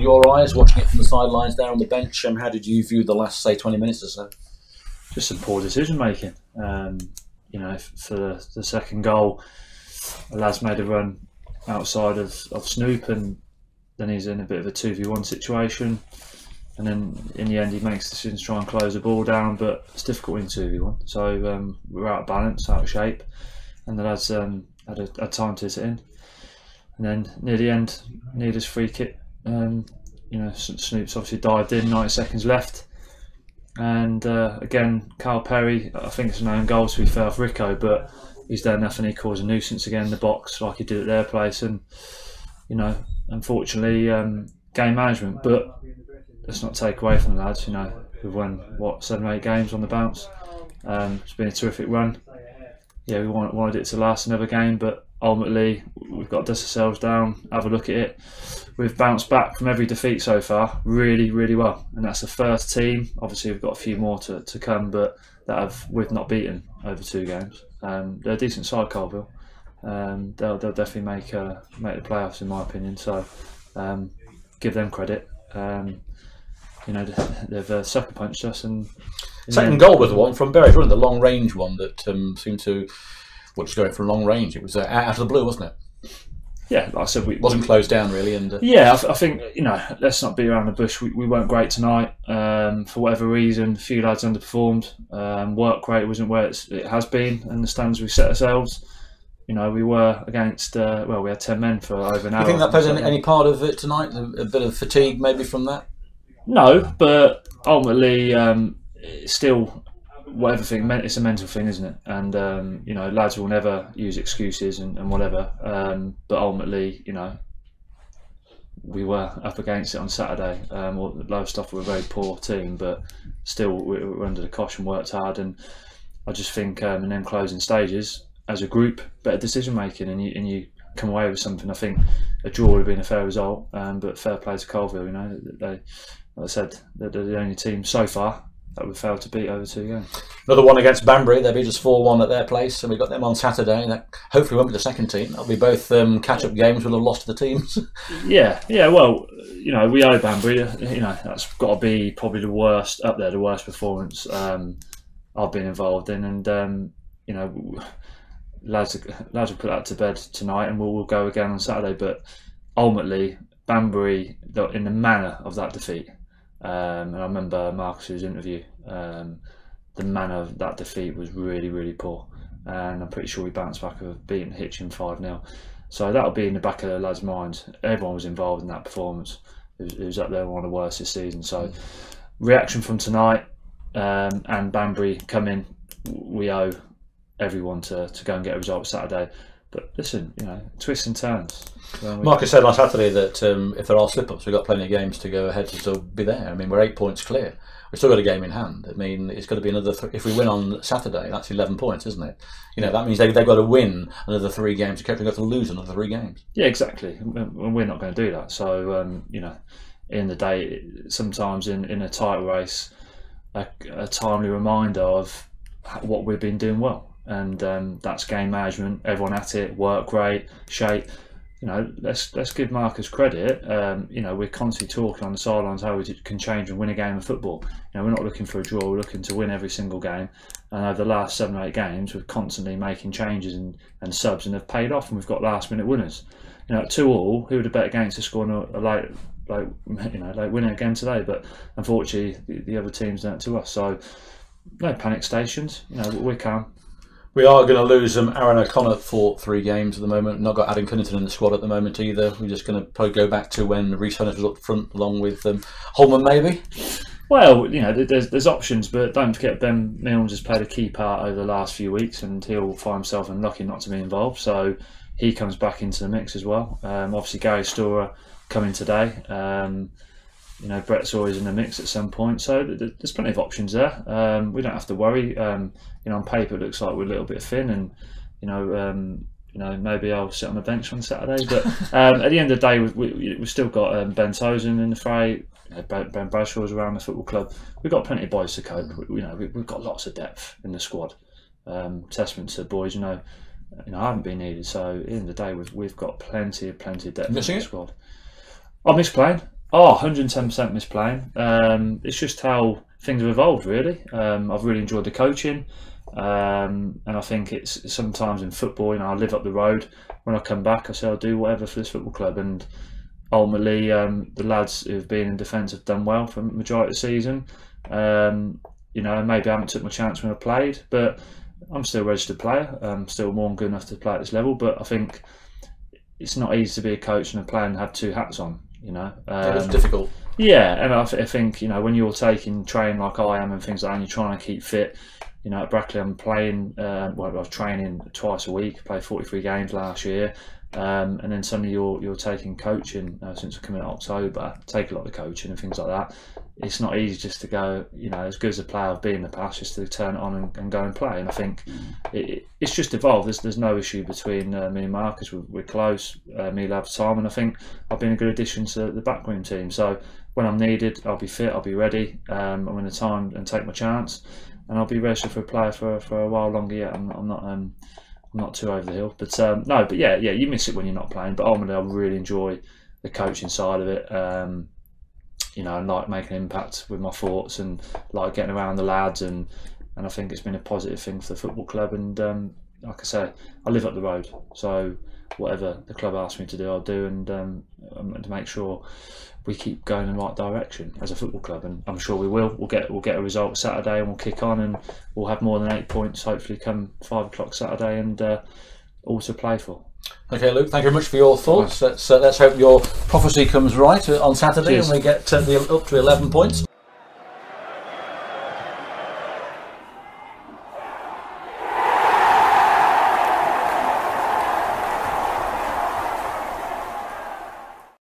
your eyes, watching it from the sidelines there on the bench? How did you view the last, say, 20 minutes or so? Just some poor decision making. You know, for the second goal, the lads made a run outside of Snoop, and then he's in a bit of a 2v1 situation. And then in the end, he makes the decision to try and close the ball down, but it's difficult in 2v1. So we're out of balance, out of shape, and the lads had time to hit it in. And then near the end, Needers free kick. You know, Snoop's obviously dived in, 90 seconds left. And again, Carl Perry, I think it's an own goal to be fair off Rico, but he's done nothing. He caused a nuisance again in the box like he did at their place. And, you know, unfortunately, game management. But let's not take away from the lads. You know, we've won, what, 7 or 8 games on the bounce. It's been a terrific run. Yeah, we wanted it to last another game, but ultimately we've got to dust ourselves down, have a look at it. We've bounced back from every defeat so far really, really well, and that's the first team. Obviously we've got a few more to come, but that we've not beaten over 2 games. They're a decent side, Coalville. They'll definitely make the playoffs in my opinion, so give them credit. You know, they've sucker punched us, and second goal was the one from Berry, wasn't it? The long range one that seemed to, just going for long range. It was out of the blue, wasn't it? Yeah, like I said, we wasn't closed down really. And yeah, I think, you know, let's not beat around the bush. We weren't great tonight for whatever reason. A few lads underperformed. Work rate wasn't where it has been, and the standards we set ourselves. You know, we were against we had 10 men for over an hour. Do you think that plays any part of it tonight? A bit of fatigue maybe from that? No, but ultimately, it's still whatever thing. It's a mental thing, isn't it? And you know, lads will never use excuses and whatever. But ultimately, you know, we were up against it on Saturday. Low stuff. We're a very poor team, but still we were under the cosh and worked hard. And I just think in them closing stages, as a group, better decision making, and you come away with something. I think a draw would have been a fair result, but fair play to Coalville. You know, they, like I said, they're the only team so far that we've failed to beat over 2 games. Another one against Banbury. They beat us 4-1 at their place, and we've got them on Saturday. That hopefully won't be the second team. That'll be both catch-up games. We'll have lost to the teams. Yeah. Well, you know, we owe Banbury. You know, that's got to be probably the worst up there, the worst performance I've been involved in, and you know, lads will put that to bed tonight, and we'll go again on Saturday. But ultimately, Banbury, in the manner of that defeat. And I remember Marcus's interview. The manner of that defeat was really, really poor, and I'm pretty sure we bounced back of beating Hitchin 5-0. So that'll be in the back of the lads' minds. Everyone was involved in that performance. It was up there, one of the worst this season. So reaction from tonight and Banbury coming, we owe everyone to go and get a result Saturday. But listen, you know, twists and turns. Marcus said last Saturday that if there are slip-ups, we've got plenty of games to go ahead to still be there. I mean, we're 8 points clear. We've still got a game in hand. I mean, it's got to be another. If we win on Saturday, that's 11 points, isn't it? You know, that means they've got to win another 3 games. Kettering got to lose another 3 games. Yeah, exactly. We're not going to do that. So you know, in the day, sometimes in a title race, a timely reminder of what we've been doing well. And that's game management. Everyone at it, work rate, shape. You know, let's give Marcus credit. You know, we're constantly talking on the sidelines how we can change and win a game of football. You know, we're not looking for a draw. We're looking to win every single game. And over the last 7 or 8 games, we're constantly making changes and subs, and they've paid off. And we've got last-minute winners. You know, at 2-2, who would have bet against us scoring a late winner again today? But unfortunately, the other teams done it to us. So no panic stations. You know, we're calm. We are going to lose Aaron O'Connor for 3 games at the moment. Not got Adam Cunnington in the squad at the moment either. We're just going to probably go back to when Reece Hunners was up front, along with Holman maybe. Well, you know, there's options, but don't forget Ben Milnes has played a key part over the last few weeks, and he'll find himself unlucky not to be involved. So he comes back into the mix as well. Obviously, Gary Storer coming today. You know, Brett's always in the mix at some point, so there's plenty of options there. We don't have to worry. You know, on paper it looks like we're a little bit thin, and you know, maybe I'll sit on the bench on Saturday. But at the end of the day, we've still got Ben Tozen in the fray. You know, Ben Bradshaw's around the football club. We've got plenty of boys to cope. You know, we've got lots of depth in the squad. Testament to the boys. You know, I haven't been needed. So at the end of the day, we've got plenty of depth in the squad. I miss playing. Oh, 110% miss playing. It's just how things have evolved, really. I've really enjoyed the coaching, and I think it's sometimes in football, I live up the road. When I come back, I say I'll do whatever for this football club, and ultimately, the lads who've been in defence have done well for the majority of the season. Maybe I haven't took my chance when I played, but I'm still a registered player. I'm still more than good enough to play at this level, but I think it's not easy to be a coach and a player and have two hats on. It's difficult. Yeah, and I think when you're taking training like I am and things like that, and you're trying to keep fit. At Brackley, I'm playing. I was training twice a week. Played 43 games last year, and then suddenly you're taking coaching since we're coming in October. Take a lot of coaching and things like that. It's not easy just to go. As good as a player I've been in the past, just to turn it on and go and play. And I think it's just evolved. There's no issue between me and Marcus. We're close. Me love time, and I think I've been a good addition to the backroom team. So when I'm needed, I'll be fit. I'll be ready. I'm in the time and take my chance. And I'll be registered for a player for a while longer yet. I'm not too over the hill, but yeah, you miss it when you're not playing. But ultimately, I really enjoy the coaching side of it. I like making an impact with my thoughts and like getting around the lads, and I think it's been a positive thing for the football club. And like I say, I live up the road, so whatever the club asks me to do, I'll do, and to make sure we keep going in the right direction as a football club, and I'm sure we will. We'll get a result Saturday, and we'll kick on, and we'll have more than 8 points hopefully come 5 o'clock Saturday, and all to play for. Okay, Luke, thank you very much for your thoughts. Let's hope your prophecy comes right on Saturday. Cheers. And we get up to 11 points.